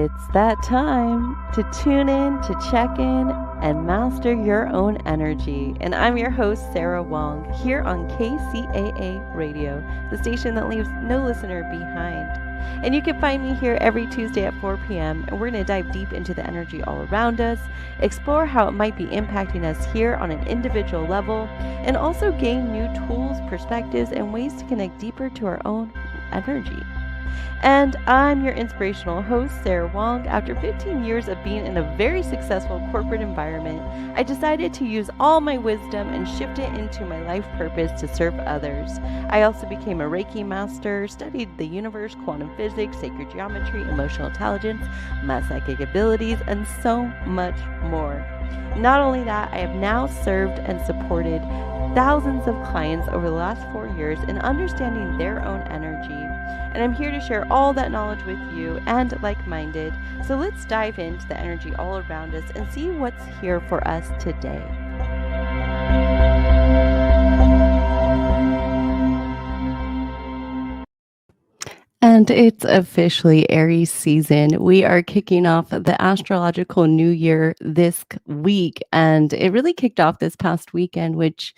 It's that time to tune in, to check in, and master your own energy. And I'm your host, Sara Wong, here on KCAA Radio, the station that leaves no listener behind. And you can find me here every Tuesday at 4 p.m., and we're going to dive deep into the energy all around us, explore how it might be impacting us here on an individual level, and also gain new tools, perspectives, and ways to connect deeper to our own energy. And I'm your inspirational host, Sara Wong. After 15 years of being in a very successful corporate environment, I decided to use all my wisdom and shift it into my life purpose to serve others. I also became a Reiki master, studied the universe, quantum physics, sacred geometry, emotional intelligence, my psychic abilities, and so much more. Not only that, I have now served and supported thousands of clients over the last 4 years in understanding their own energy. And I'm here to share all that knowledge with you and like-minded. So let's dive into the energy all around us and see what's here for us today. And it's officially Aries season. We are kicking off the astrological new year this week, and it really kicked off this past weekend, which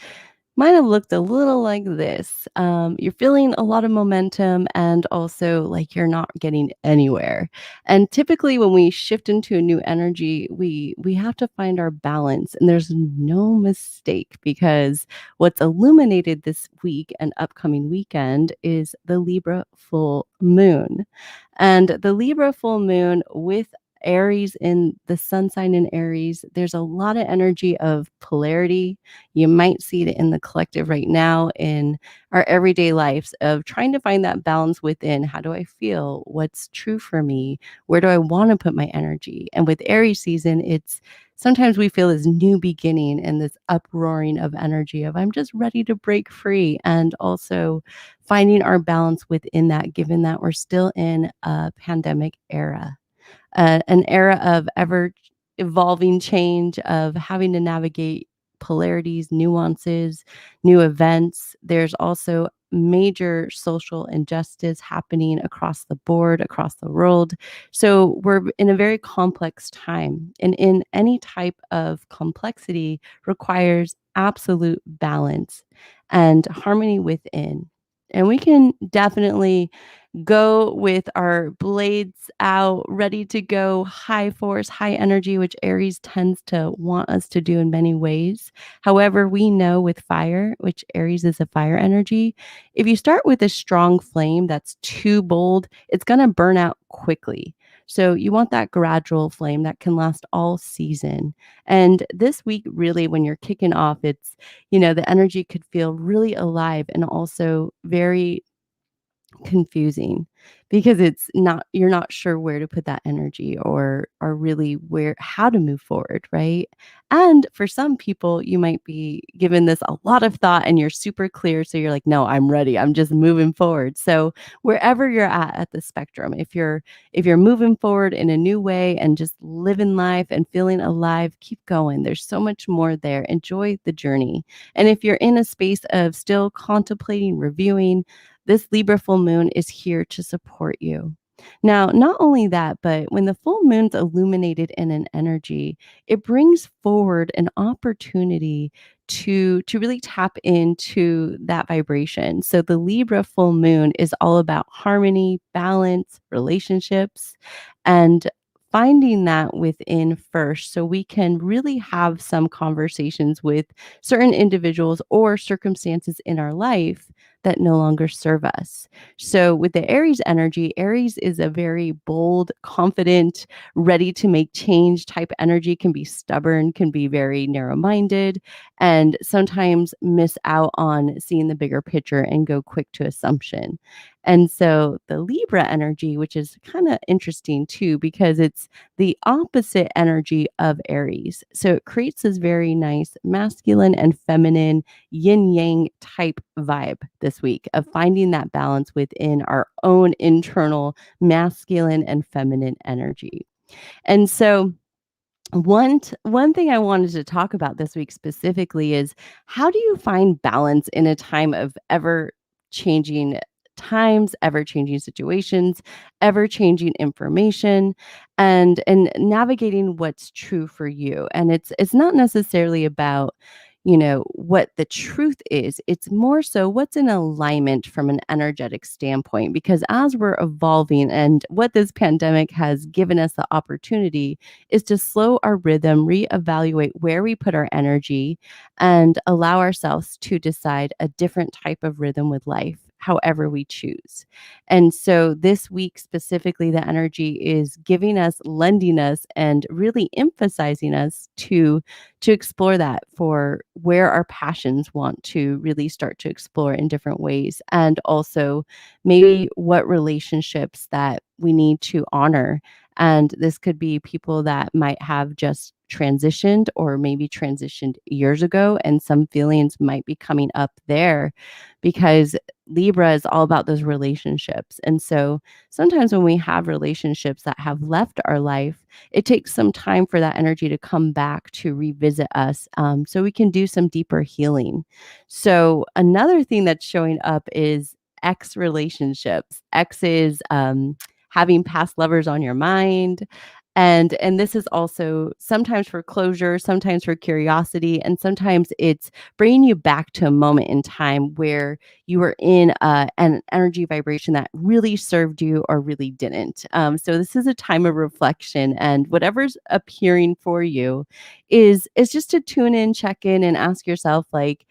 might have looked a little like this. You're feeling a lot of momentum and also like you're not getting anywhere. And typically when we shift into a new energy, we have to find our balance. And there's no mistake because what's illuminated this week and upcoming weekend is the Libra full moon. And the Libra full moon with Aries in the sun sign in Aries, there's a lot of energy of polarity. You might see it in the collective right now in our everyday lives of trying to find that balance within. How do I feel? What's true for me? Where do I want to put my energy? And with Aries season, it's sometimes we feel this new beginning and this uproaring of energy of I'm just ready to break free, and also finding our balance within that, given that we're still in a pandemic era. An era of ever evolving change, of having to navigate polarities, nuances, new events. There's also major social injustice happening across the board, across the world. So we're in a very complex time. And in any type of complexity requires absolute balance and harmony within. And we can definitely go with our blades out, ready to go, high force, high energy, which Aries tends to want us to do in many ways. However, we know with fire, which Aries is a fire energy, if you start with a strong flame that's too bold, it's going to burn out quickly. So you want that gradual flame that can last all season. And this week, really, when you're kicking off, it's, the energy could feel really alive and also very confusing because you're not sure where to put that energy or really how to move forward, right? And for some people, you might be given this a lot of thought and you're super clear, so you're like, no, I'm ready, I'm just moving forward. So wherever you're at the spectrum, if you're moving forward in a new way and just living life and feeling alive, keep going. There's so much more there. Enjoy the journey. And if you're in a space of still contemplating, reviewing, this Libra full moon is here to support you. Now, not only that, but when the full moon's illuminated in an energy, it brings forward an opportunity to really tap into that vibration. So the Libra full moon is all about harmony, balance, relationships, and finding that within first so we can really have some conversations with certain individuals or circumstances in our life that no longer serve us. So with the Aries energy, Aries is a very bold, confident, ready to make change type energy, can be stubborn, can be very narrow-minded, and sometimes miss out on seeing the bigger picture and go quick to assumption. And so the Libra energy, which is kind of interesting too, because it's the opposite energy of Aries. So it creates this very nice masculine and feminine yin yang type vibe this week of finding that balance within our own internal masculine and feminine energy. And so one thing I wanted to talk about this week specifically is how do you find balance in a time of ever changing times, ever-changing situations, ever-changing information, and navigating what's true for you. And it's not necessarily about, what the truth is. It's more so what's in alignment from an energetic standpoint. Because as we're evolving, and what this pandemic has given us the opportunity is to slow our rhythm, reevaluate where we put our energy, and allow ourselves to decide a different type of rhythm with life, however we choose. And so this week specifically, the energy is giving us, lending us, and really emphasizing us to explore that for where our passions want to really start to explore in different ways, and also maybe what relationships that we need to honor. And this could be people that might have just transitioned, or maybe transitioned years ago, and some feelings might be coming up there, because Libra is all about those relationships. And so sometimes when we have relationships that have left our life, it takes some time for that energy to come back to revisit us, so we can do some deeper healing. So another thing that's showing up is ex relationships. Ex is having past lovers on your mind. And this is also sometimes for closure, sometimes for curiosity, and sometimes it's bringing you back to a moment in time where you were in an energy vibration that really served you or really didn't. So this is a time of reflection, and whatever's appearing for you is just to tune in, check in, and ask yourself, like,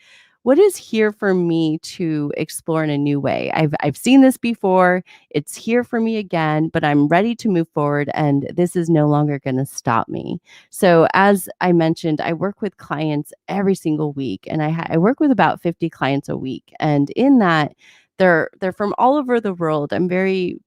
what is here for me to explore in a new way? I've seen this before. It's here for me again, but I'm ready to move forward, and this is no longer going to stop me. So as I mentioned, I work with clients every single week, and I work with about 50 clients a week. And in that, they're from all over the world. I'm very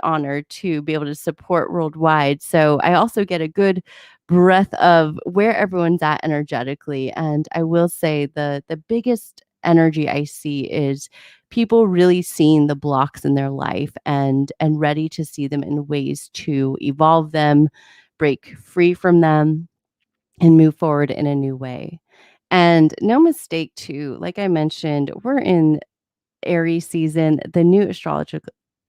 honored to be able to support worldwide. So I also get a good breadth of where everyone's at energetically. And I will say the biggest energy I see is people really seeing the blocks in their life, and ready to see them in ways to evolve them, break free from them, and move forward in a new way. And no mistake too, like I mentioned, we're in Aries season, the new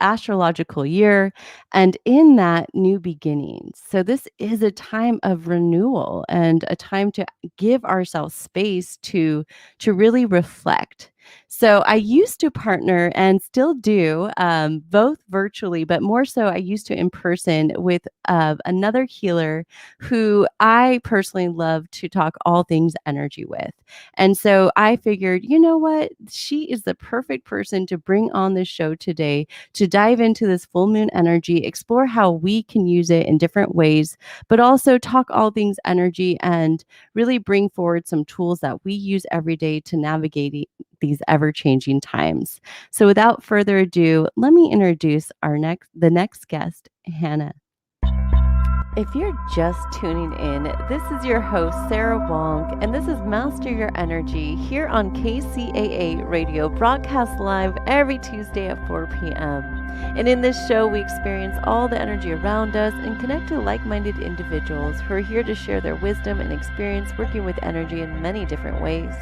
astrological year, and in that, new beginnings. So this is a time of renewal, and a time to give ourselves space to really reflect. So I used to partner, and still do, both virtually, but more so I used to in person, with another healer who I personally love to talk all things energy with. And so I figured, you know what? She is the perfect person to bring on the show today, to dive into this full moon energy, explore how we can use it in different ways, but also talk all things energy, and really bring forward some tools that we use every day to navigate these ever-changing times. So without further ado, let me introduce the next guest, Hannah. If you're just tuning in, this is your host, Sara Wong, and this is Master Your Energy here on KCAA Radio, broadcast live every Tuesday at 4 p.m. And in this show, we experience all the energy around us and connect to like-minded individuals who are here to share their wisdom and experience working with energy in many different ways.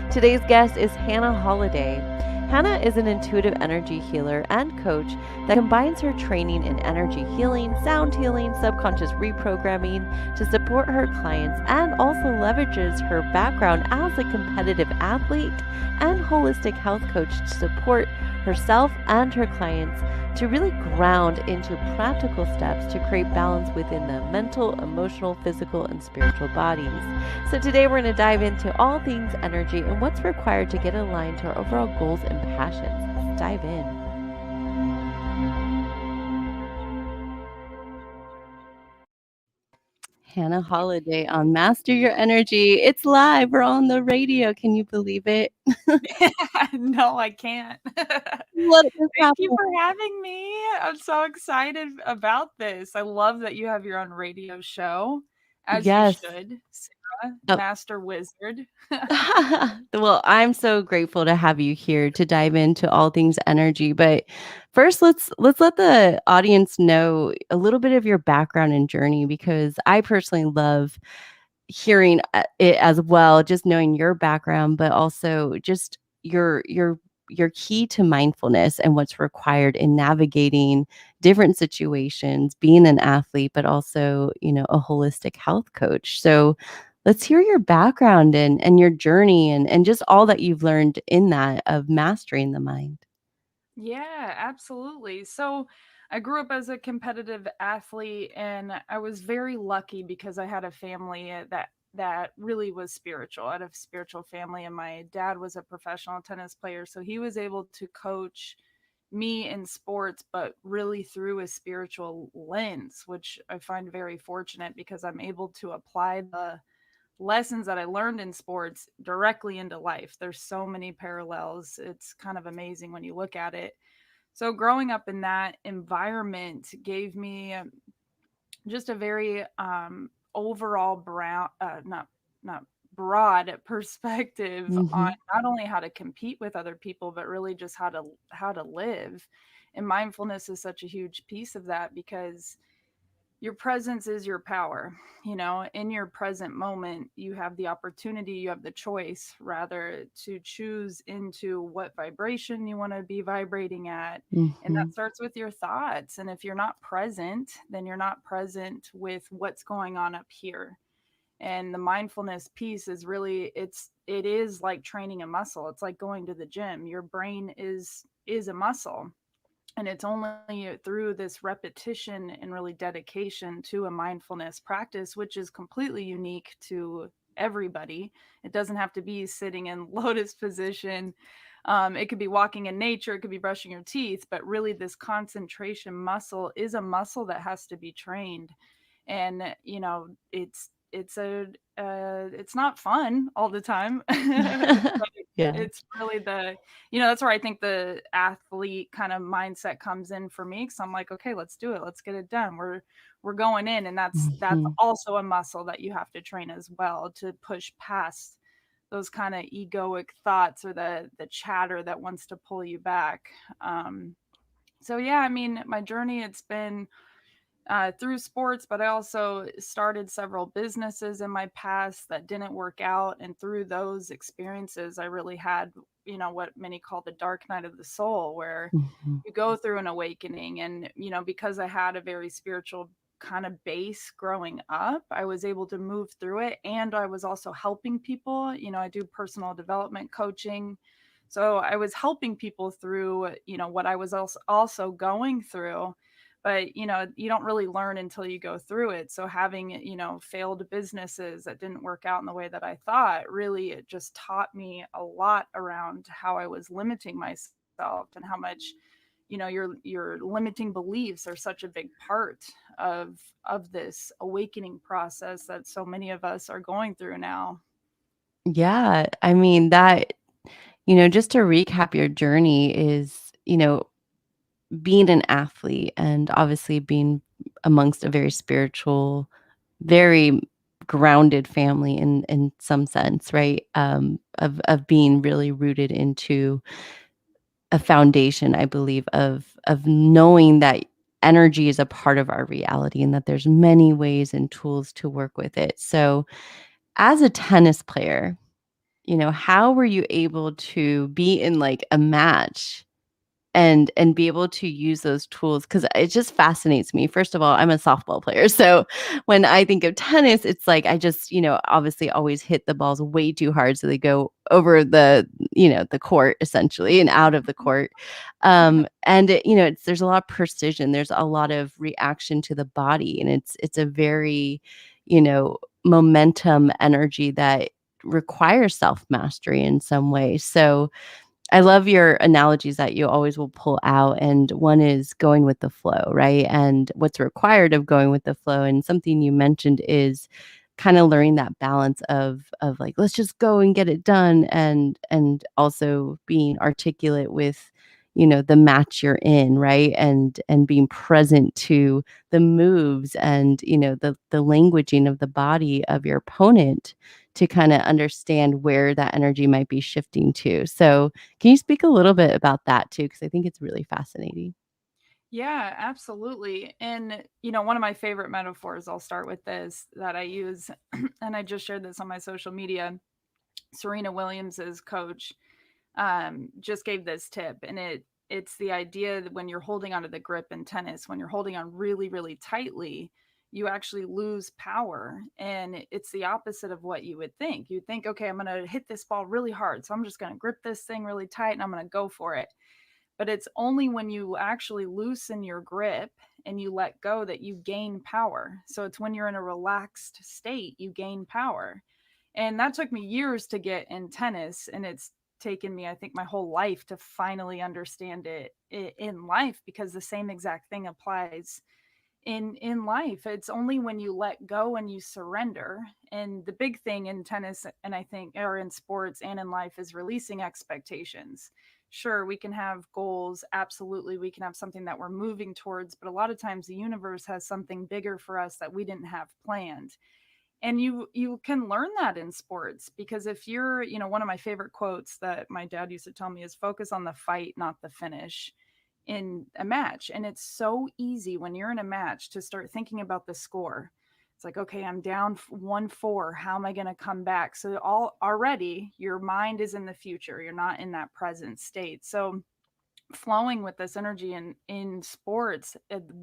Today's guest is Hannah Holladay. Hannah is an intuitive energy healer and coach that combines her training in energy healing, sound healing, subconscious reprogramming to support her clients, and also leverages her background as a competitive athlete and holistic health coach to support herself and her clients to really ground into practical steps to create balance within the mental, emotional, physical, and spiritual bodies. So today we're going to dive into all things energy and what's required to get aligned to our overall goals and passions. Let's dive in. Hannah Holladay on Master Your Energy. It's live. We're on the radio. Can you believe it? No, I can't. What is Thank you happening? for having me. I'm so excited about this. I love that you have your own radio show, as you Yes. should, Sarah, Oh. Master Wizard. Well, I'm so grateful to have you here to dive into all things energy. But first, let's let the audience know a little bit of your background and journey, because I personally love hearing it as well, just knowing your background, but also just your your key to mindfulness and what's required in navigating different situations, being an athlete, but also, a holistic health coach. So let's hear your background and your journey and just all that you've learned in that of mastering the mind. Yeah, absolutely. So I grew up as a competitive athlete, and I was very lucky because I had a family that really was spiritual. I had a spiritual family, and my dad was a professional tennis player, so he was able to coach me in sports, but really through a spiritual lens, which I find very fortunate because I'm able to apply the lessons that I learned in sports directly into life. There's so many parallels. It's kind of amazing when you look at it. So growing up in that environment gave me just a very overall brown, not broad perspective on Mhm. not only how to compete with other people, but really just how to live. And mindfulness is such a huge piece of that because your presence is your power. In your present moment, you have the opportunity, you have the choice rather to choose into what vibration you want to be vibrating at. And that Mhm. starts with your thoughts. And if you're not present, then you're not present with what's going on up here. And the mindfulness piece is really, it is like training a muscle. It's like going to the gym. Your brain is a muscle, and it's only through this repetition and really dedication to a mindfulness practice, which is completely unique to everybody. It doesn't have to be sitting in lotus position. It could be walking in nature, it could be brushing your teeth, but really, this concentration muscle is a muscle that has to be trained. And it's not fun all the time, but Yeah. it's really that's where I think the athlete kind of mindset comes in for me, because I'm like, okay, let's do it, let's get it done. We're going in, and that's Mhm. also a muscle that you have to train as well, to push past those kind of egoic thoughts, or the chatter that wants to pull you back. So yeah, I mean, my journey, it's been through sports, but I also started several businesses in my past that didn't work out. And through those experiences, I really had, what many call the dark night of the soul, where Mhm. you go through an awakening. And, because I had a very spiritual kind of base growing up, I was able to move through it. And I was also helping people. I do personal development coaching. So I was helping people through, what I was also going through. But you don't really learn until you go through it. So having failed businesses that didn't work out in the way that I thought, really, it just taught me a lot around how I was limiting myself, and how much your limiting beliefs are such a big part of this awakening process that so many of us are going through now. Yeah, I mean, just to recap your journey is, being an athlete and obviously being amongst a very spiritual, very grounded family in some sense, right? Of being really rooted into a foundation, I believe, of knowing that energy is a part of our reality and that there's many ways and tools to work with it. So, as a tennis player, how were you able to be in like a match and be able to use those tools? Because it just fascinates me. First of all, I'm a softball player, so when I think of tennis, it's like I just, obviously always hit the balls way too hard, so they go over the court essentially and out of the court. And there's a lot of precision, there's a lot of reaction to the body, and it's a very, momentum energy that requires self mastery in some way. So I love your analogies that you always will pull out, and one is going with the flow, right? And what's required of going with the flow, and something you mentioned is kinda learning that balance of like, let's just go and get it done, and also being articulate with, the match you're in, right? And being present to the moves and, the languaging of the body of your opponent to kinda understand where that energy might be shifting to. So, can you speak a little bit about that too? Because I think it's really fascinating. Yeah, absolutely. And, one of my favorite metaphors, I'll start with this, that I use, and I just shared this on my social media. Serena Williams's coach, just gave this tip, and it's the idea that when you're holding onto the grip in tennis, when you're holding on really, really tightly, you actually lose power. And it's the opposite of what you would think. You'd think, okay, I'm going to hit this ball really hard. So I'm just going to grip this thing really tight and I'm going to go for it. But it's only when you actually loosen your grip and you let go that you gain power. So it's when you're in a relaxed state, you gain power. And that took me years to get in tennis. And it's taken me, I think, my whole life to finally understand it in life, because the same exact thing applies in life. It's only when you let go and you surrender. And the big thing in tennis, and I think, or in sports and in life, is releasing expectations. Sure, we can have goals, absolutely, we can have something that we're moving towards, but a lot of times the universe has something bigger for us that we didn't have planned. And you can learn that in sports, because if you're, one of my favorite quotes that my dad used to tell me is, focus on the fight, not the finish, in a match. And it's so easy when you're in a match to start thinking about the score. It's like, okay, I'm down 1-4, how am I going to come back? So already your mind is in the future, you're not in that present state. So flowing with this energy in sports,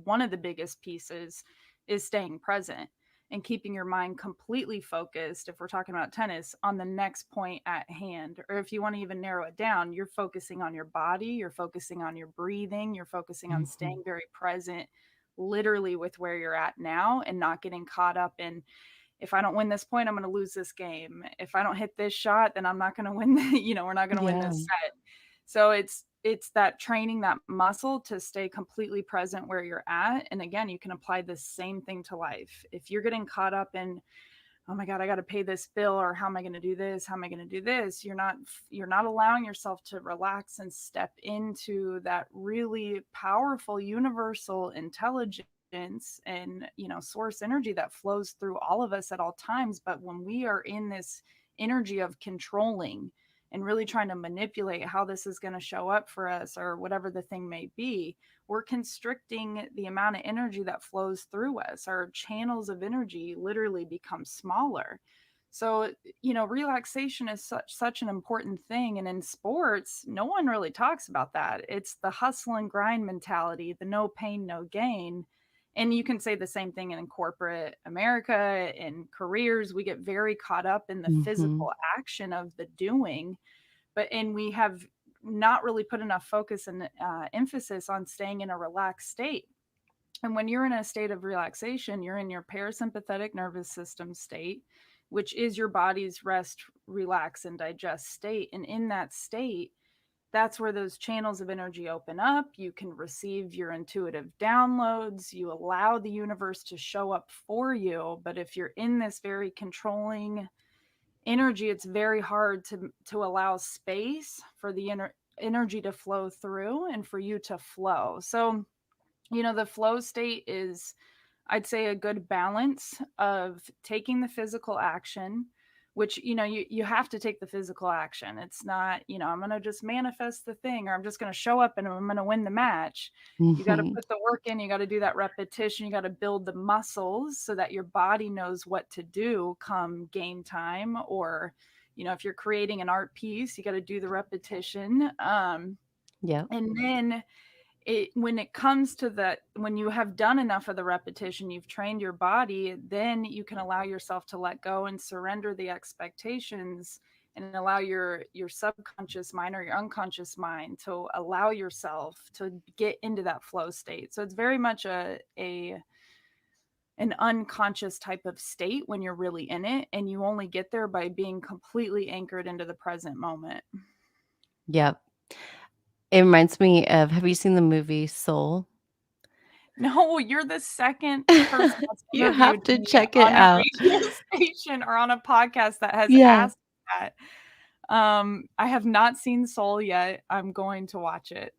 one of the biggest pieces is staying present and keeping your mind completely focused, if we're talking about tennis, on the next point at hand. Or if you want to even narrow it down, you're focusing on your body, you're focusing on your breathing, you're focusing on Mhm. staying very present, literally with where you're at now, and not getting caught up in, if I don't win this point, I'm going to lose this game. If I don't hit this shot, then I'm not going to win. We're not going to win Yeah. this set. So it's that training that muscle to stay completely present where you're at. And again, you can apply the same thing to life. If you're getting caught up in, oh my God, I got to pay this bill, or how am I going to do this? How am I going to do this? You're not allowing yourself to relax and step into that really powerful universal intelligence and, source energy that flows through all of us at all times. But when we are in this energy of controlling and really trying to manipulate how this is going to show up for us, or whatever the thing may be, we're constricting the amount of energy that flows through us. Our channels of energy literally become smaller. So, relaxation is such an important thing. And in sports, no one really talks about that. It's the hustle and grind mentality, the no pain, no gain. And you can say the same thing in corporate America, in careers. We get very caught up in the Mhm. physical action of the doing, and we have not really put enough focus and emphasis on staying in a relaxed state. And when you're in a state of relaxation, you're in your parasympathetic nervous system state, which is your body's rest, relax, and digest state. And in that state, that's where those channels of energy open up. You can receive your intuitive downloads. You allow the universe to show up for you. But if you're in this very controlling energy, it's very hard to allow space for the energy to flow through and for you to flow. So, the flow state is, I'd say, a good balance of taking the physical action, which, you have to take the physical action. It's not, I'm going to just manifest the thing, or I'm just going to show up and I'm going to win the match. You got to Mhm. put the work in, you got to do that repetition, you got to build the muscles so that your body knows what to do come game time. Or, if you're creating an art piece, you got to do the repetition. Yep. And then when it comes to that, when you have done enough of the repetition, you've trained your body, then you can allow yourself to let go and surrender the expectations, and allow your subconscious mind or your unconscious mind to allow yourself to get into that flow state. So it's very much an unconscious type of state when you're really in it, and you only get there by being completely anchored into the present moment. Yep. It reminds me of, have you seen the movie Soul? No, you're the second person that's You have interviewed to me check it on a out. radio station or on a podcast that has Yeah. asked that. I have not seen Soul yet. I'm going to watch it.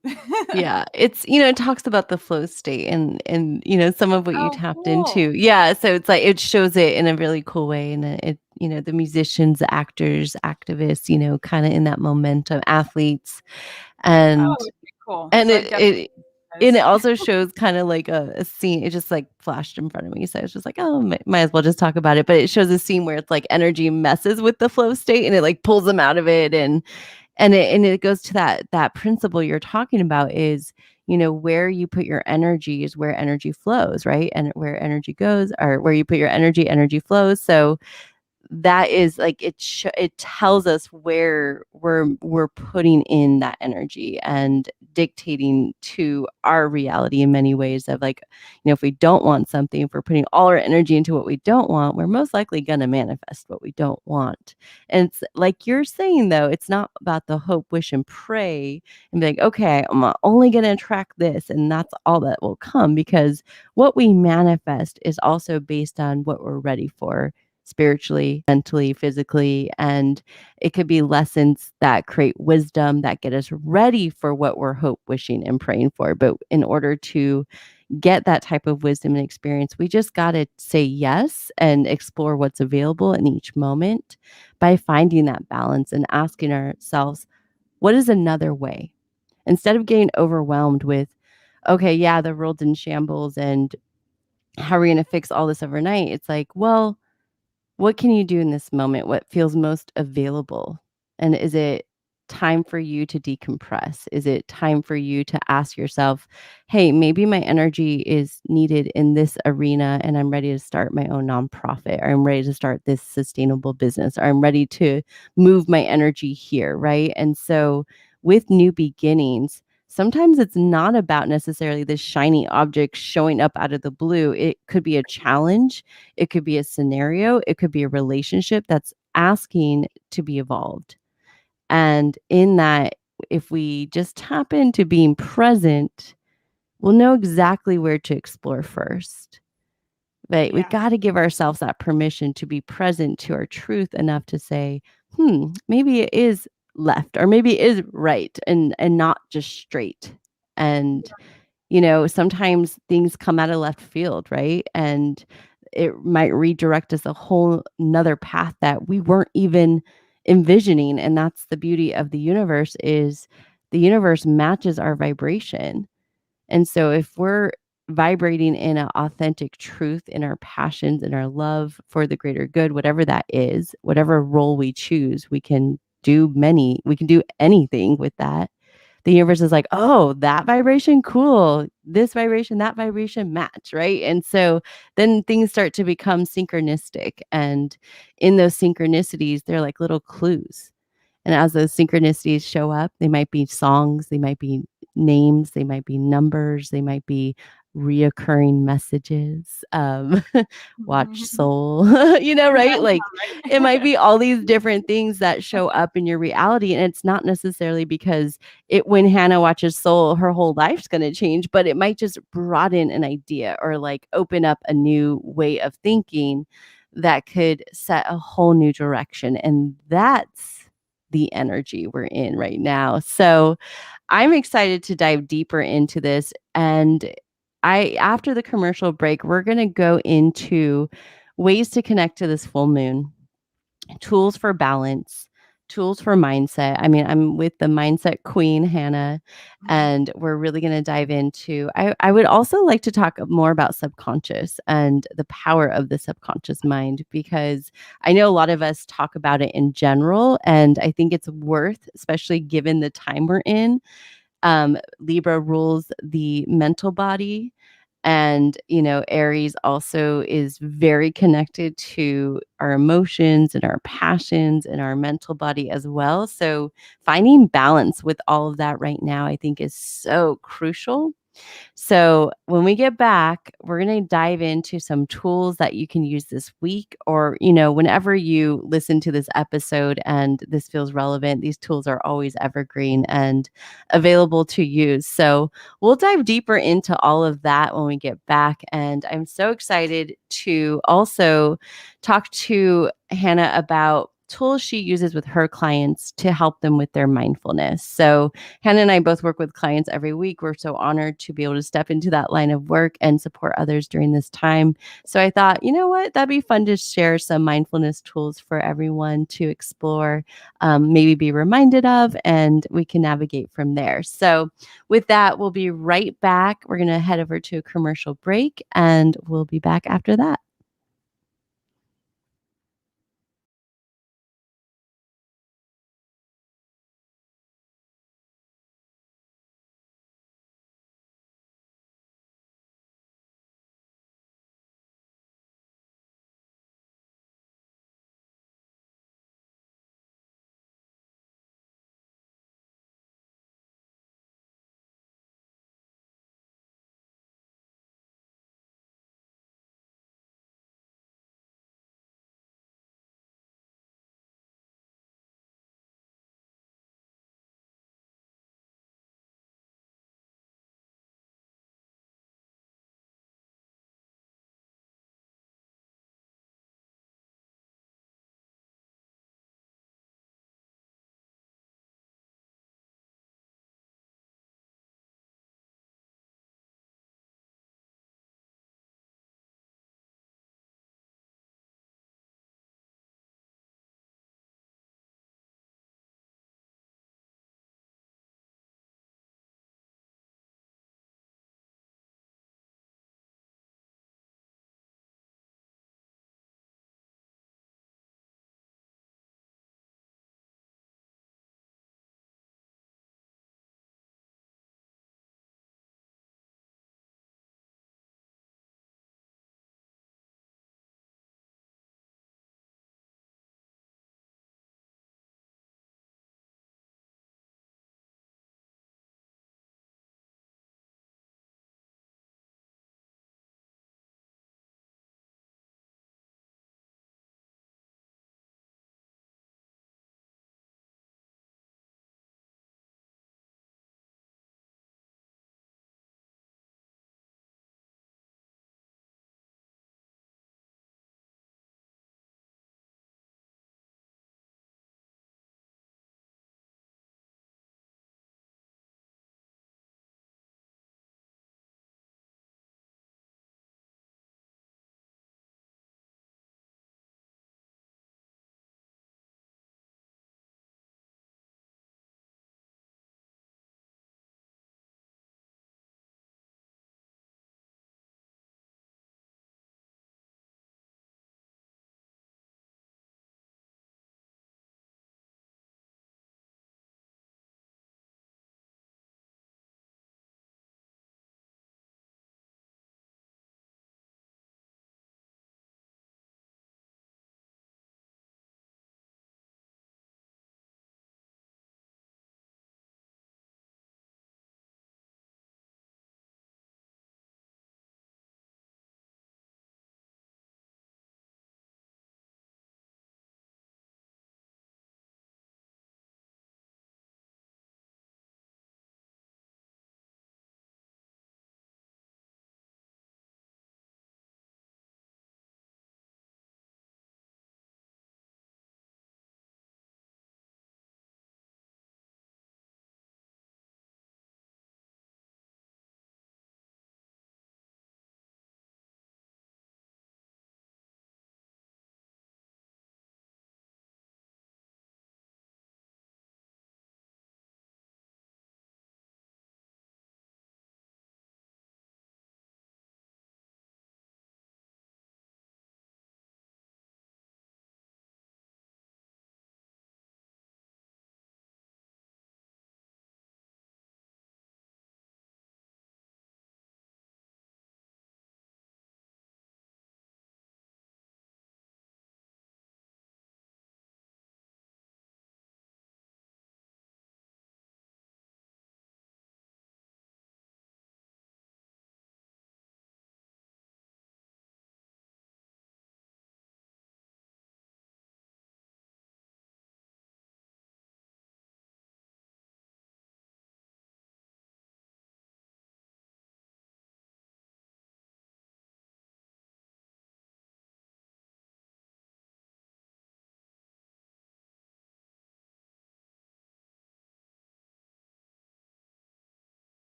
Yeah, it's, it talks about the flow state and, some of what you Oh, tapped into. cool. Yeah, so it's like it shows it in a really cool way, and the musicians, the actors, activists, kinda in that momentum, athletes, Oh, and okay, cool. and So I it definitely it need and it this. also shows kinda like a scene. It just, like, flashed in front of me, so I was just like, "Oh, might as well just talk about it," but it shows a scene where it's like energy messes with the flow state, and it, like, pulls them out of it, And it goes to that principle you're talking about is, where you put your energy is where energy flows, right? And where energy goes, or where you put your energy, energy flows. So that is like it tells us where we're putting in that energy and dictating to our reality in many ways of like, if we don't want something, if we're putting all our energy into what we don't want, we're most likely going to manifest what we don't want. And it's like you're saying, though, it's not about the hope, wish, and pray and be like, okay, I'm only going to attract this and that's all that will come, because what we manifest is also based on what we're ready for spiritually, mentally, physically. And it could be lessons that create wisdom that get us ready for what we're hope, wishing, and praying for. But in order to get that type of wisdom and experience, we just got to say yes and explore what's available in each moment by finding that balance and asking ourselves, what is another way? Instead of getting overwhelmed with, okay, yeah, the world's in shambles and how are we going to fix all this overnight? It's like, well, what can you do in this moment? What feels most available? And is it time for you to decompress? Is it time for you to ask yourself, hey, maybe my energy is needed in this arena and I'm ready to start my own nonprofit, or I'm ready to start this sustainable business, or I'm ready to move my energy here, right? And so with new beginnings, sometimes it's not about necessarily this shiny object showing up out of the blue. It could be a challenge, it could be a scenario, it could be a relationship that's asking to be evolved. And in that, if we just tap into being present, we'll know exactly where to explore first. But we Yeah. got to give ourselves that permission to be present to our truth enough to say, maybe it is left, or maybe it is right, and not just straight. And sometimes things come out of left field, right? And it might redirect us a whole nother path that we weren't even envisioning. And that's the beauty of the universe, is the universe matches our vibration. And so if we're vibrating in an authentic truth, in our passions, in our love for the greater good, whatever that is, whatever role we choose, we can do anything with that. The universe is like, oh, that vibration, cool. This vibration, that vibration match, right? And so then things start to become synchronistic. And in those synchronicities, they're like little clues. And as those synchronicities show up, they might be songs, they might be names, they might be numbers, they might be reoccurring messages, watch soul, right? Like it might be all these different things that show up in your reality. And it's not necessarily because when Hannah watches soul, her whole life's going to change, but it might just broaden an idea or like open up a new way of thinking that could set a whole new direction. And that's the energy we're in right now. So I'm excited to dive deeper into this. And after the commercial break, we're going to go into ways to connect to this full moon, tools for balance, tools for mindset. I mean, I'm with the mindset queen, Hannah, and we're really going to dive into. I would also like to talk more about subconscious and the power of the subconscious mind, because I know a lot of us talk about it in general. And I think it's worth, especially given the time we're in. Libra rules the mental body. And, Aries also is very connected to our emotions and our passions and our mental body as well. So finding balance with all of that right now, I think, is so crucial. So when we get back, we're going to dive into some tools that you can use this week, or, whenever you listen to this episode and this feels relevant. These tools are always evergreen and available to use. So we'll dive deeper into all of that when we get back. And I'm so excited to also talk to Hannah about tools she uses with her clients to help them with their mindfulness. So Hannah and I both work with clients every week. We're so honored to be able to step into that line of work and support others during this time. So I thought, you know what, that'd be fun to share some mindfulness tools for everyone to explore, maybe be reminded of, and we can navigate from there. So with that, we'll be right back. We're going to head over to a commercial break, and we'll be back after that.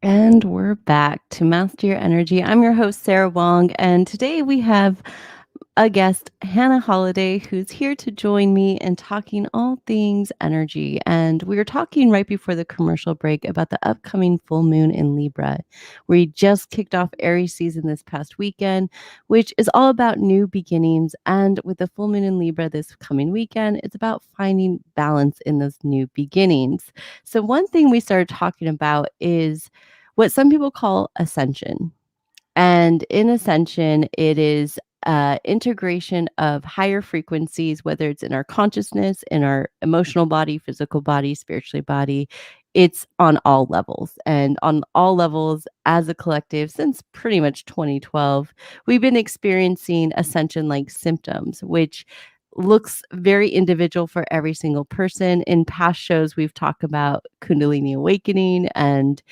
And we're back to Master Your Energy. I'm your host, Sara Wong, and today we have a guest, Hannah Holladay, who's here to join me in talking all things energy. And we were talking right before the commercial break about the upcoming full moon in Libra. We just kicked off Aries season this past weekend, which is all about new beginnings. And with the full moon in Libra this coming weekend, it's about finding balance in those new beginnings. So, one thing we started talking about is what some people call ascension. And in Ascension, it is integration of higher frequencies, whether it's in our consciousness, in our emotional body, physical body, spiritually body. It's on all levels. And on all levels, as a collective, since pretty much 2012, we've been experiencing ascension like symptoms, which looks very individual for every single person. In past shows, we've talked about Kundalini awakening and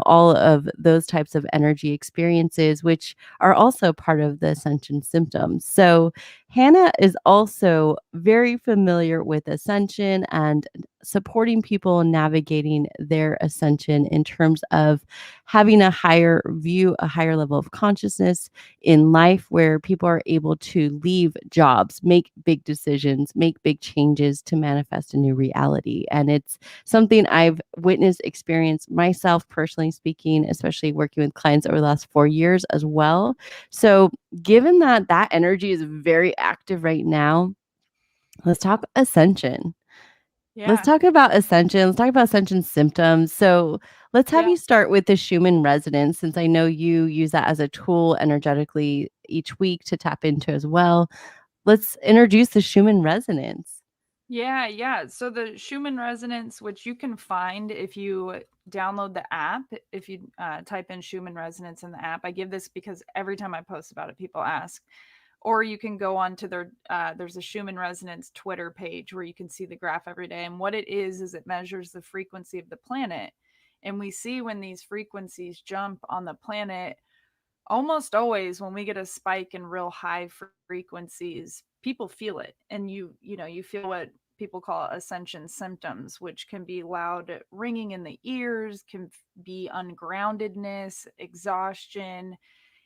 all of those types of energy experiences, which are also part of the ascension symptoms. So, Hannah is also very familiar with ascension and supporting people navigating their ascension in terms of having a higher view, a higher level of consciousness in life where people are able to leave jobs, make big decisions, make big changes to manifest a new reality. And it's something I've witnessed, experienced myself personally speaking, especially working with clients over the last 4 years as well. So, given that that energy is very active right now, let's talk ascension. Let's Yeah. talk about ascension. Let's talk about ascension symptoms. So, let's have Yeah. you start with the Schumann resonance, since I know you use that as a tool energetically each week to tap into as well. Let's introduce the Schumann resonance. Yeah, yeah. So the Schumann resonance, which you can find if you download the app, if you type in Schumann resonance in the app, I give this because every time I post about it, people ask. Or you can go on to there's a Schumann resonance Twitter page where you can see the graph every day. And what it is it measures the frequency of the planet. And we see when these frequencies jump on the planet, almost always when we get a spike in real high frequencies, people feel it. And you feel what people call ascension symptoms, which can be loud ringing in the ears, can be ungroundedness, exhaustion.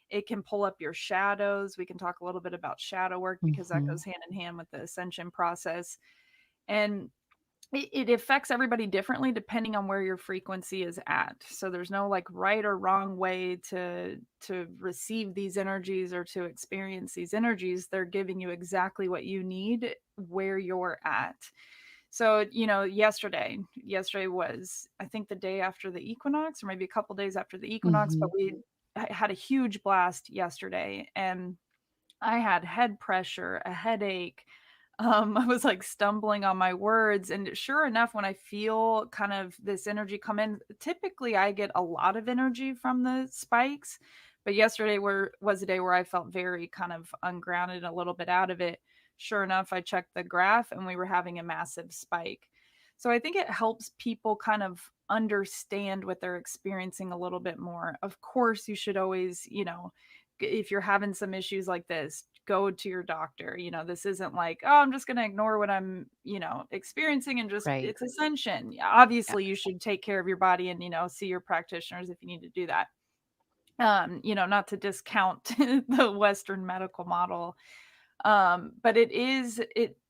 It can pull up your shadows. We can talk a little bit about shadow work because that Mhm. goes hand in hand with the ascension process. And it affects everybody differently depending on where your frequency is at. So there's no like right or wrong way to receive these energies or to experience these energies. They're giving you exactly what you need where you're at. So, yesterday was, I think, the day after the equinox, or maybe a couple days after the equinox, but Mhm. we had a huge blast yesterday, and I had head pressure, a headache. I was like stumbling on my words. And sure enough, when I feel kind of this energy come in, typically I get a lot of energy from the spikes. But yesterday was a day where I felt very kind of ungrounded, a little bit out of it. Sure enough, I checked the graph and we were having a massive spike. So I think it helps people kind of understand what they're experiencing a little bit more. Of course, you should always, if you're having some issues like this, go to your doctor. This isn't like, oh, I'm just going to ignore what I'm, experiencing and just Right. it's ascension. Yeah, Yeah. obviously, you should take care of your body and, see your practitioners if you need to do that. Not to discount the Western medical model, but it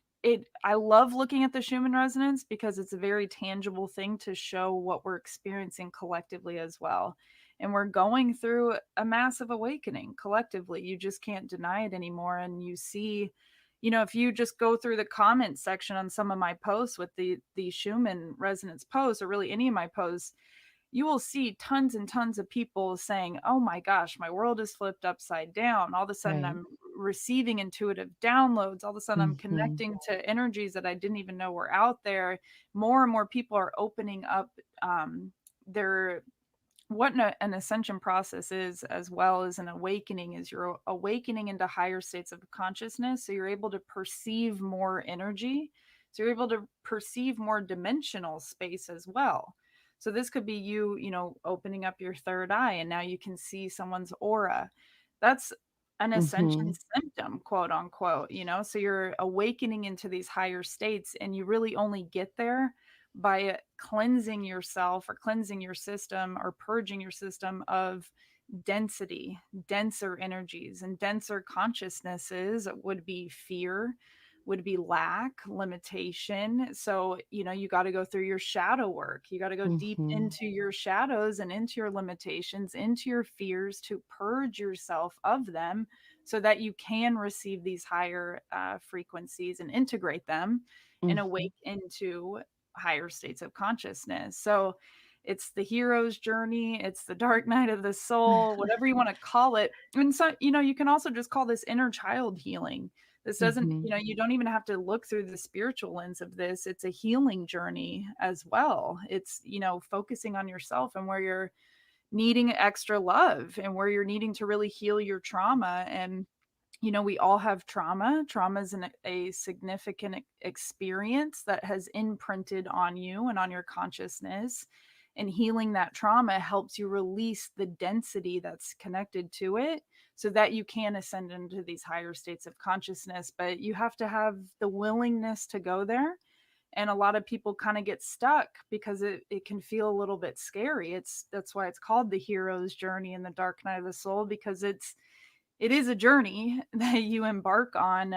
I love looking at the Schumann resonance because it's a very tangible thing to show what we're experiencing collectively as well. And we're going through a massive awakening collectively. You just can't deny it anymore. And you see, if you just go through the comment section on some of my posts with the Schumann resonance posts, or really any of my posts, you will see tons and tons of people saying, "Oh my gosh, my world is flipped upside down. All of a sudden, Right. I'm receiving intuitive downloads. All of a sudden, I'm Mhm. connecting to energies that I didn't even know were out there." More and more people are opening up their what an ascension process is, as well as an awakening, is you're awakening into higher states of consciousness, so you're able to perceive more energy, so you're able to perceive more dimensional space as well. So this could be you, opening up your third eye and now you can see someone's aura. That's an ascension Mhm. symptom, quote unquote. So you're awakening into these higher states, and you really only get there by cleansing yourself or cleansing your system or purging your system of density, denser energies, and denser consciousnesses would be fear, would be lack, limitation. So, you got to go through your shadow work. You got to go deep Mhm. into your shadows and into your limitations, into your fears to purge yourself of them so that you can receive these higher frequencies and integrate them and Mhm. awake into higher states of consciousness. So, it's the hero's journey, it's the dark night of the soul, whatever you want to call it. And so, you can also just call this inner child healing. This doesn't, Mhm. you don't even have to look through the spiritual lens of this. It's a healing journey as well. It's, focusing on yourself and where you're needing extra love and where you're needing to really heal your trauma. And we all have trauma. Trauma is a significant experience that has imprinted on you and on your consciousness. And healing that trauma helps you release the density that's connected to it so that you can ascend into these higher states of consciousness. But you have to have the willingness to go there. And a lot of people kind of get stuck because it can feel a little bit scary. That's why it's called the hero's journey and the dark night of the soul, because it is a journey that you embark on.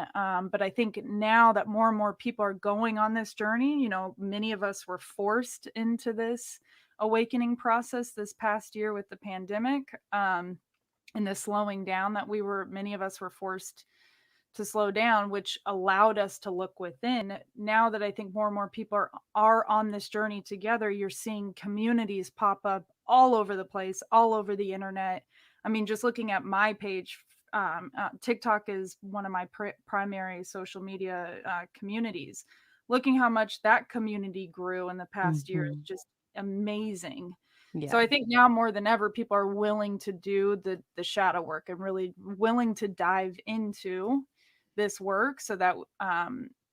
But I think now that more and more people are going on this journey, many of us were forced into this awakening process this past year with the pandemic, and the slowing down that many of us were forced to slow down, which allowed us to look within. Now that I think more and more people are on this journey together, you're seeing communities pop up all over the place, all over the internet. I mean, just looking at my page, TikTok is one of my primary social media communities. Looking how much that community grew in the past year is Mhm. just amazing. So Yeah. I think now more than ever, people are willing to do the shadow work and really willing to dive into this work so that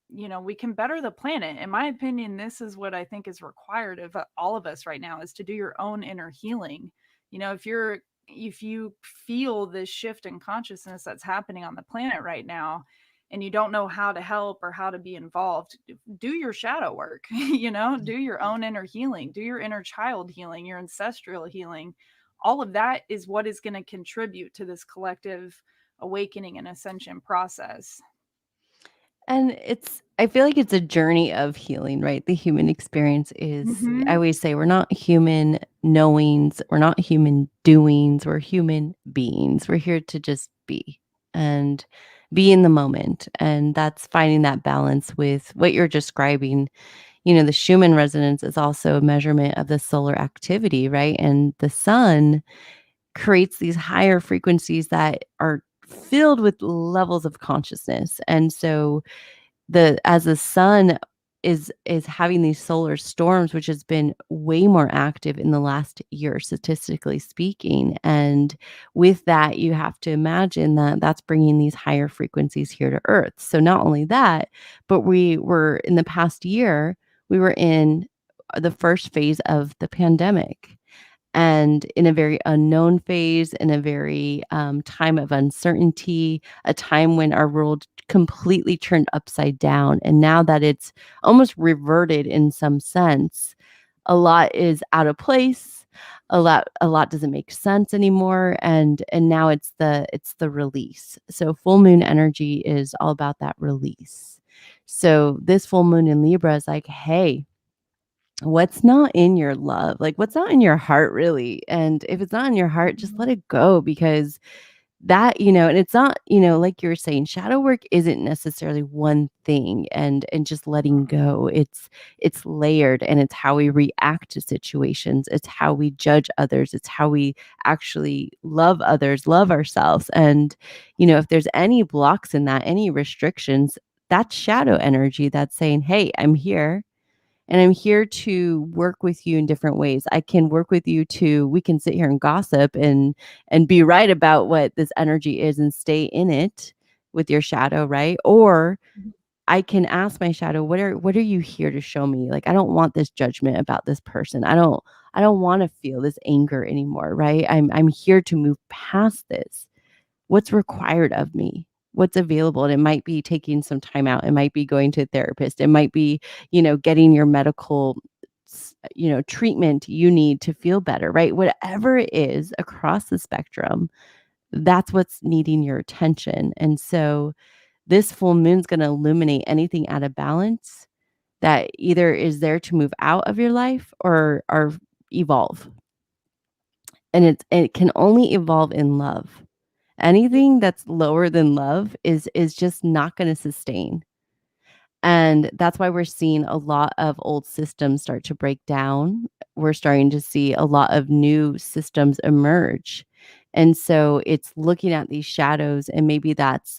we can better the planet. In my opinion, this is what I think is required of all of us right now, is to do your own inner healing. If you feel this shift in consciousness that's happening on the planet right now and you don't know how to help or how to be involved, do your shadow work. Do your own inner healing, do your inner child healing, your ancestral healing. All of that is what is going to contribute to this collective awakening and ascension process. And I feel like it's a journey of healing, right? The human experience is, I Mhm. always say, we're not human knowings, we're not human doings, we're human beings. We're here to just be and be in the moment. And that's finding that balance with what you're describing. The Schumann resonance is also a measurement of the solar activity, right? And the sun creates these higher frequencies that are filled with levels of consciousness. And so the sun is having these solar storms, which has been way more active in the last year, statistically speaking. And with that, you have to imagine that that's bringing these higher frequencies here to Earth. So not only that, but we were in the past year, we were in the first phase of the pandemic and in a very unknown phase, in a very time of uncertainty, a time when our world completely turned upside down. And now that it's almost reverted in some sense, a lot is out of place. A lot doesn't make sense anymore, and now it's the release. So full moon energy is all about that release. So this full moon in Libra is like, hey, what's not in your love? Like, what's not in your heart, really? And if it's not in your heart, just let Mhm. it go, because and it's not, like you were saying, shadow work isn't necessarily one thing and just letting go. It's layered, and it's how we react to situations. It's how we judge others. It's how we actually love others, love ourselves. And, if there's any blocks in that, any restrictions, that's shadow energy that's saying, hey, I'm here and I'm here to work with you in different ways. I can work with you to we can sit here and gossip and be right about what this energy is and stay in it with your shadow, right? Or Mhm. I can ask my shadow, what are you here to show me? Like, I don't want this judgment about this person. I don't want to feel this anger anymore, right? I'm here to move past this. What's required of me? What's available? And it might be taking some time out. It might be going to a therapist. It might be, getting your medical treatment you need to feel better, right? Whatever it is across the spectrum, that's what's needing your attention. And so this full moon's going to illuminate anything out of balance that either is there to move out of your life or evolve. And it can only evolve in love. Yeah. Anything that's lower than love is just not going to sustain. And that's why we're seeing a lot of old systems start to break down. We're starting to see a lot of new systems emerge. And so it's looking at these shadows, and maybe that's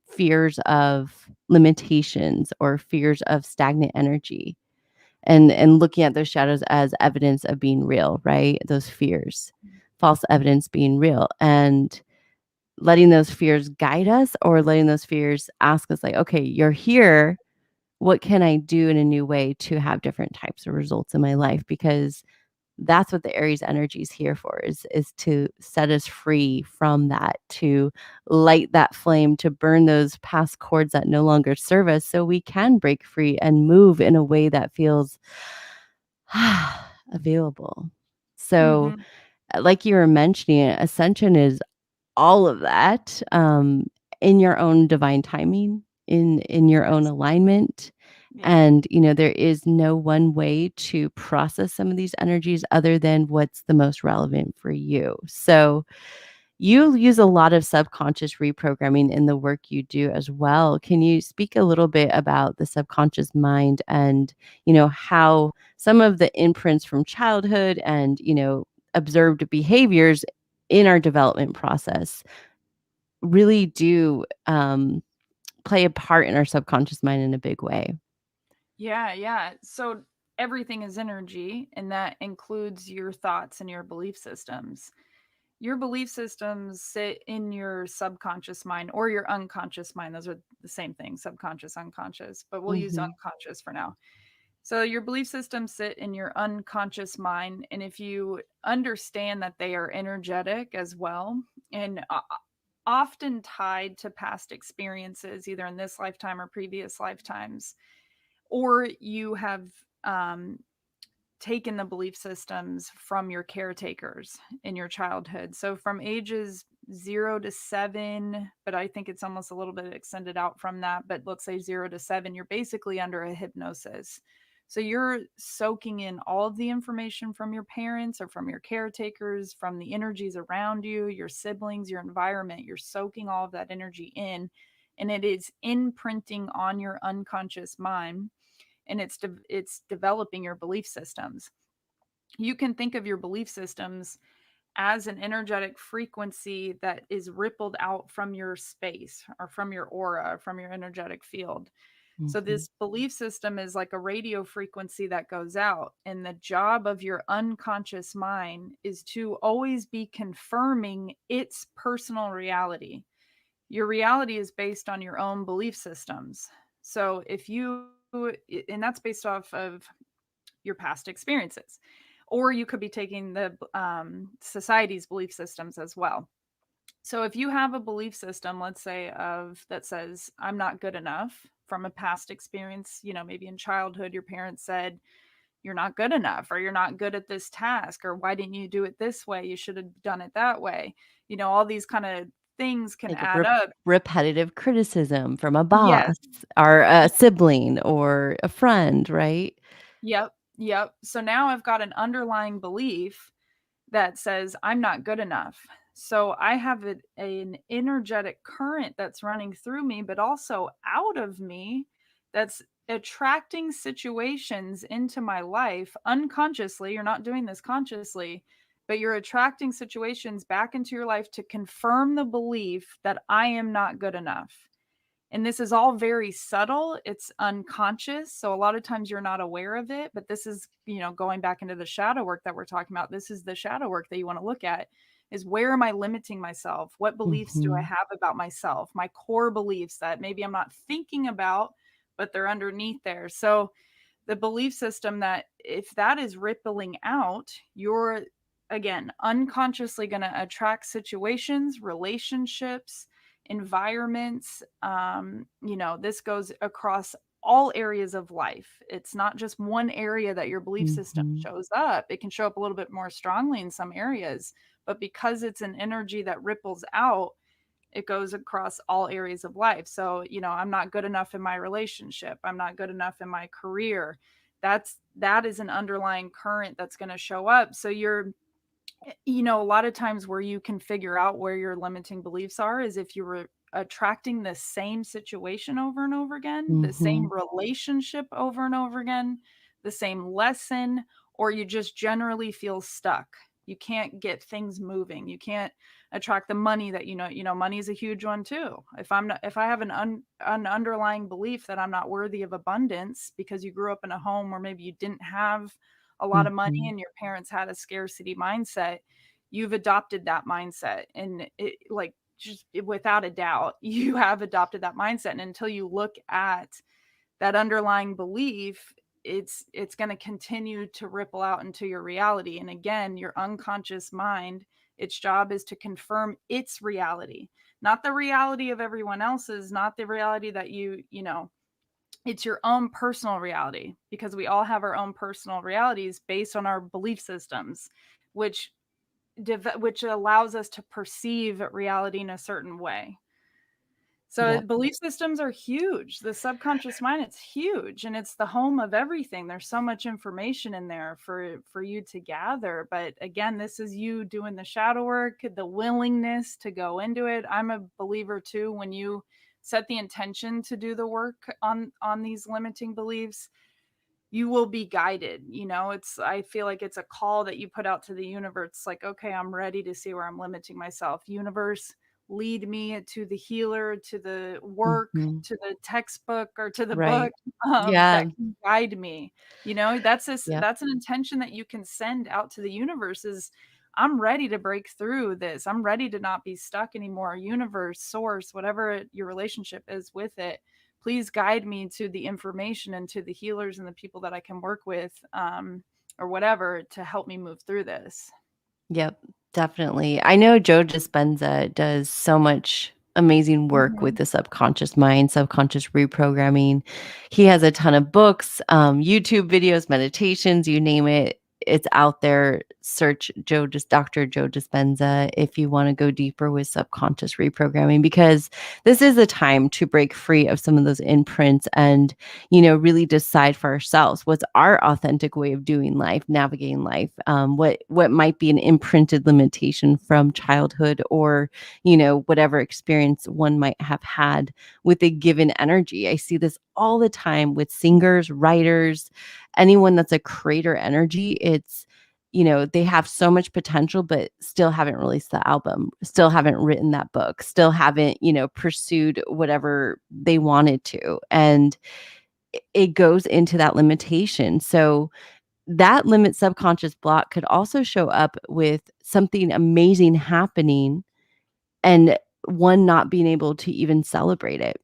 fears of limitations or fears of stagnant energy, and looking at those shadows as evidence of being real, right? Those fears, false evidence being real, and letting those fears guide us, or letting those fears ask us, like, okay, you're here, what can I do in a new way to have different types of results in my life? Because that's what the Aries energy is here for, is to set us free from that, to light that flame, to burn those past cords that no longer serve us, so we can break free and move in a way that feels available. So, Mhm. like you were mentioning, ascension is all of that, in your own divine timing, in your own Yes. alignment. Yeah. And, there is no one way to process some of these energies other than what's the most relevant for you. So, you use a lot of subconscious reprogramming in the work you do as well. Can you speak a little bit about the subconscious mind and, how some of the imprints from childhood and, observed behaviors in our development process really do play a part in our subconscious mind in a big way? Yeah, yeah. So everything is energy, and that includes your thoughts and your belief systems. Your belief systems sit in your subconscious mind or your unconscious mind. Those are the same thing, subconscious, unconscious, but we'll use Mhm. unconscious for now. So your belief systems sit in your unconscious mind. And if you understand that they are energetic as well, and often tied to past experiences, either in this lifetime or previous lifetimes, or you have um, taken the belief systems from your caretakers in your childhood. So from ages 0 to 7, but I think it's almost a little bit extended out from that, but let's say 0 to 7, you're basically under a hypnosis. So you're soaking in all of the information from your parents or from your caretakers, from the energies around you, your siblings, your environment. You're soaking all of that energy in, and it is imprinting on your unconscious mind, and it's developing your belief systems. You can think of your belief systems as an energetic frequency that is rippled out from your space or from your aura or from your energetic field. So Mhm. this belief system is like a radio frequency that goes out, and the job of your unconscious mind is to always be confirming its personal reality. Your reality is based on your own belief systems. So if you, and that's based off of your past experiences, or you could be taking the society's belief systems as well. So if you have a belief system, let's say, of that says I'm not good enough from a past experience, maybe in childhood your parents said you're not good enough, or you're not good at this task, or why didn't you do it this way, you should have done it that way. All these kind of things can Like add up. repetitive criticism from a Yes. boss or a sibling or a friend, right? Yep. Yep. So now I've got an underlying belief that says I'm not good enough. So I have an energetic current that's running through me, but also out of me, that's attracting situations into my life unconsciously. You're not doing this consciously, but you're attracting situations back into your life to confirm the belief that I am not good enough. And this is all very subtle. It's unconscious. So a lot of times you're not aware of it. But this is, going back into the shadow work that we're talking about. This is the shadow work that you want to look at, is where am I limiting myself? What beliefs do I Mhm. have about myself? My core beliefs that maybe I'm not thinking about, but they're underneath there. So the belief system, that if that is rippling out, you're again unconsciously going to attract situations, relationships, environments. This goes across all areas of life. It's not just one area that your belief system Mhm. shows up. It can show up a little bit more strongly in some areas, but because it's an energy that ripples out, it goes across all areas of life. So, I'm not good enough in my relationship. I'm not good enough in my career. That is an underlying current that's going to show up. So a lot of times where you can figure out where your limiting beliefs are is if you were attracting the same situation over and over again, the same Mhm. relationship over and over again, the same lesson, or you just generally feel stuck. You can't get things moving. You can't attract the money that money is a huge one too. If I have an underlying belief that I'm not worthy of abundance because you grew up in a home where maybe you didn't have a lot of money Mhm. and your parents had a scarcity mindset, you've adopted that mindset. And it, like, just without a doubt, you have adopted that mindset. And until you look at that underlying belief, it's going to continue to ripple out into your reality. And again, your unconscious mind, its job is to confirm its reality, not the reality of everyone else's, not the reality that it's your own personal reality, because we all have our own personal realities based on our belief systems, which which allows us to perceive reality in a certain way. So Yep. belief systems are huge. The subconscious mind, it's huge, and it's the home of everything. There's so much information in there for you to gather. But again, this is you doing the shadow work, the willingness to go into it. I'm a believer too, when you set the intention to do the work on these limiting beliefs, you will be guided. I feel like it's a call that you put out to the universe. It's like, okay, I'm ready to see where I'm limiting myself. Universe, lead me to the healer, to the work, Mhm. to the textbook, or to the book Right. Yeah. that can guide me. Yep. That's an intention that you can send out to the universe is, I'm ready to break through this. I'm ready to not be stuck anymore. Universe, source, whatever your relationship is with it, please guide me to the information and to the healers and the people that I can work with, or whatever, to help me move through this. Yep, definitely. I know Joe Dispenza does so much amazing work with Mhm. the subconscious mind, subconscious reprogramming. He has a ton of books, YouTube videos, meditations, you name it. It's out there. Search Dr. Joe Dispenza if you want to go deeper with subconscious reprogramming, because this is a time to break free of some of those imprints and really decide for ourselves what's our authentic way of doing life, navigating life, what might be an imprinted limitation from childhood, or whatever experience one might have had with a given energy. I see this all the time with singers, writers, anyone that's a creator energy. It's they have so much potential, but still haven't released the album, still haven't written that book, still haven't pursued whatever they wanted to. And it goes into that limitation. So that limit subconscious block could also show up with something amazing happening and one not being able to even celebrate it,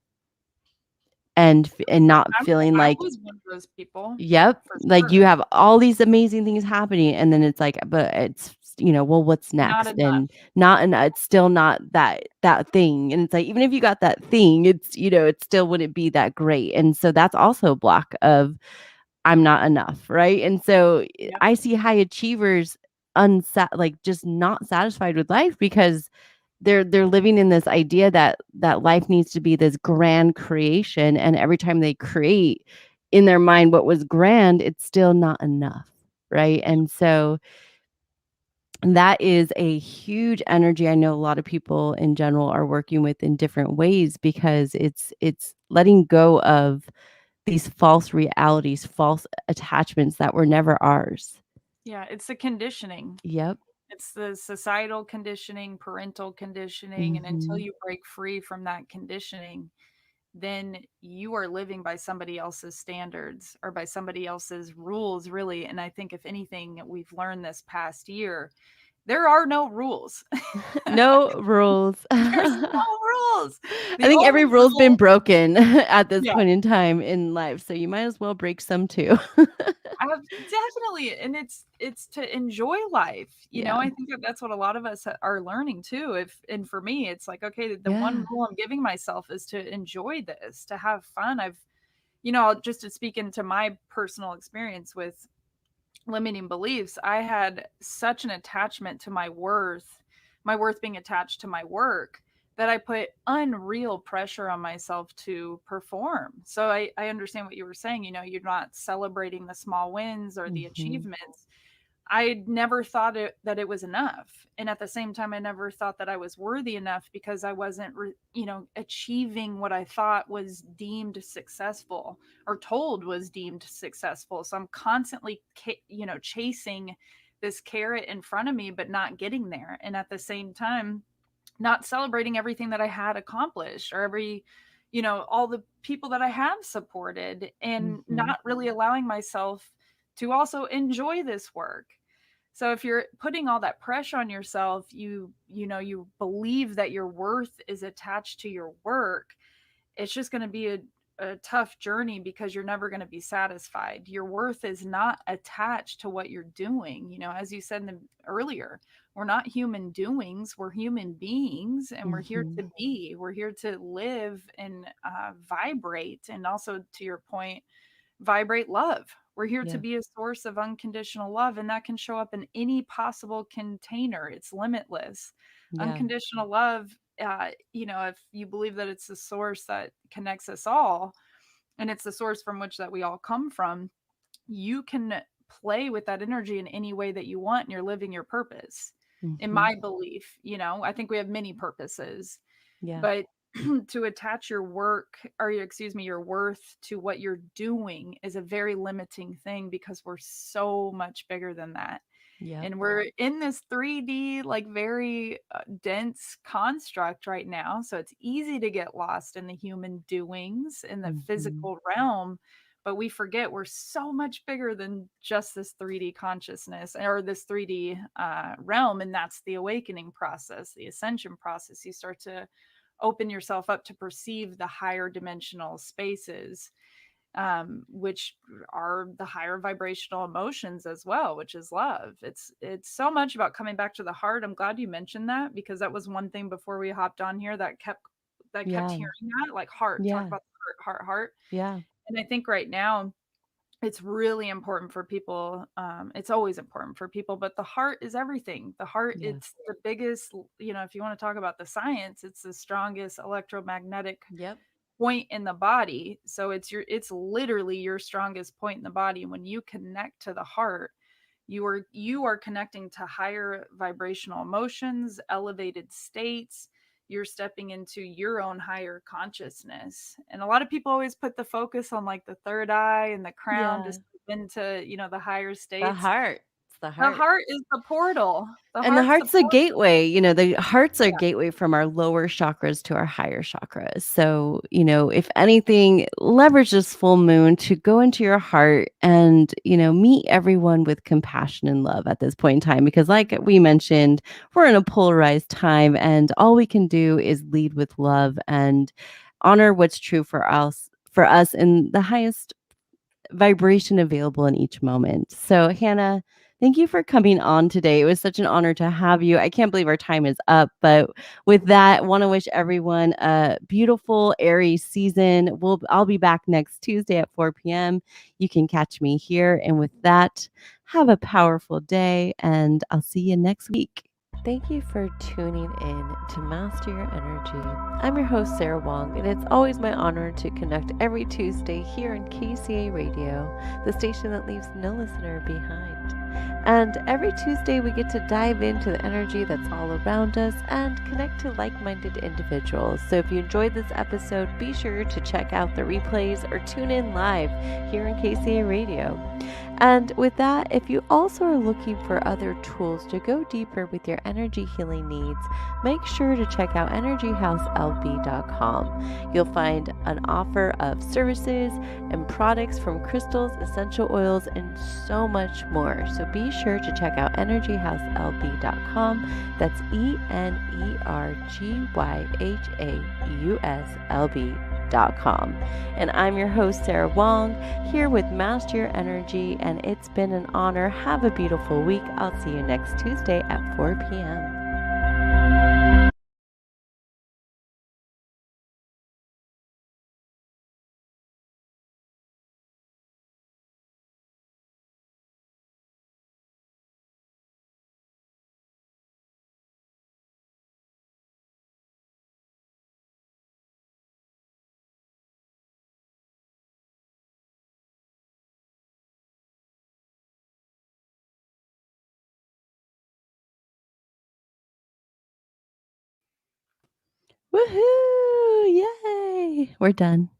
and not feeling I like, was one of those people, yep, for like you sure. have all these amazing things happening, and then it's like, but it's well, what's Not next? enough. And not, and it's still not that thing. And it's like, even if you got that thing, it's it still wouldn't be that great. And so that's also a block of, I'm not enough, right? And so Yep. I see high achievers like just not satisfied with life, because they're living in this idea that life needs to be this grand creation, and every time they create in their mind what was grand, it's still not enough, right? Yep. And so that is a huge energy I know a lot of people in general are working with in different ways, because it's letting go of these false realities, false attachments that were never ours. Yeah, it's the conditioning. Yep. It's the societal conditioning, parental conditioning, and until Mhm. you break free from that conditioning, then you are living by somebody else's standards or by somebody else's rules, really. And I think, if anything, we've learned this past year, there are no rules. No rules. There's I no rules. The think only every rule's been rule, broken at this yeah, point in time in life, so you might as well break some too. definitely. And it's to enjoy life. Yeah. I think that that's what a lot of us are learning too. And for me, it's like, okay, the one Yeah. rule I'm giving myself is to enjoy this, to have fun. just to speak into my personal experience with limiting beliefs, I had such an attachment to my worth being attached to my work, that I put unreal pressure on myself to perform. So I understand what you were saying. You're not celebrating the small wins or the Mhm. achievements. I never thought that it was enough. And at the same time, I never thought that I was worthy enough, because I wasn't, achieving what I thought was deemed successful, or told was deemed successful. So I'm constantly, chasing this carrot in front of me, but not getting there. And at the same time, not celebrating everything that I had accomplished, or all the people that I have supported, and Mhm. not really allowing myself to also enjoy this work. So if you're putting all that pressure on yourself, you believe that your worth is attached to your work. It's just going to be a tough journey, because you're never going to be satisfied. Your worth is not attached to what you're doing. As you said earlier, we're not human doings, we're human beings, and we're here to Mhm. be. We're here to live and vibrate. And also, to your point, vibrate love. We're here to Yeah. be a source of unconditional love, and that can show up in any possible container. It's limitless. Yeah. Unconditional love, if you believe that it's the source that connects us all, and it's the source from which that we all come from, you can play with that energy in any way that you want, and you're living your purpose. In Mhm. my belief, I think we have many purposes, Yeah. but to attach your work, or excuse me, your worth to what you're doing, is a very limiting thing, because we're so much bigger than that. Yep. And we're in this 3D, like, very dense construct right now. So it's easy to get lost in the human doings in the Mhm. physical realm. But we forget we're so much bigger than just this 3D consciousness, or this 3D realm. And that's the awakening process, the ascension process. You start to open yourself up to perceive the higher dimensional spaces, which are the higher vibrational emotions as well, which is love. It's so much about coming back to the heart. I'm glad you mentioned that, because that was one thing before we hopped on here that kept Yeah. hearing that, like, heart, talk Yeah. about the heart. Yeah. And I think right now it's really important for people. It's always important for people, but the heart is everything. The heart, Yes. it's the biggest, if you want to talk about the science, it's the strongest electromagnetic Yep. point in the body. So it's literally your strongest point in the body. When you connect to the heart, you are connecting to higher vibrational emotions, elevated states. You're stepping into your own higher consciousness. And a lot of people always put the focus on, like, the third eye and the crown to Yeah. step into, the higher The states. heart. It's the The heart. heart is the portal. The And the heart's the heart's a portal. gateway, the heart's our Yeah. gateway from our lower chakras to our higher chakras. So, if anything, leverage this full moon to go into your heart and, meet everyone with compassion and love at this point in time. Because, like we mentioned, we're in a polarized time, and all we can do is lead with love and honor what's true for us in the highest vibration available in each moment. So, Hannah, thank you for coming on today. It was such an honor to have you. I can't believe our time is up, but with that, want to wish everyone a beautiful Aries season. I'll be back next Tuesday at 4 p.m. You can catch me here. And with that, have a powerful day, and I'll see you next week. Thank you for tuning in to Master Your Energy. I'm your host, Sara Wong, and it's always my honor to connect every Tuesday here on KCAA Radio, the station that leaves no listener behind. And every Tuesday, we get to dive into the energy that's all around us and connect to like minded individuals. So if you enjoyed this episode, be sure to check out the replays or tune in live here on KCAA Radio. And with that, if you also are looking for other tools to go deeper with your energy healing needs, make sure to check out energyhauslb.com. You'll find an offer of services and products from crystals, essential oils, and so much more. So be sure to check out energyhauslb.com. That's energyhauslb.com. And I'm your host, Sara Wong, here with Master Your Energy, and it's been an honor. Have a beautiful week. I'll see you next Tuesday at 4 p.m. Woohoo! Yay! We're done.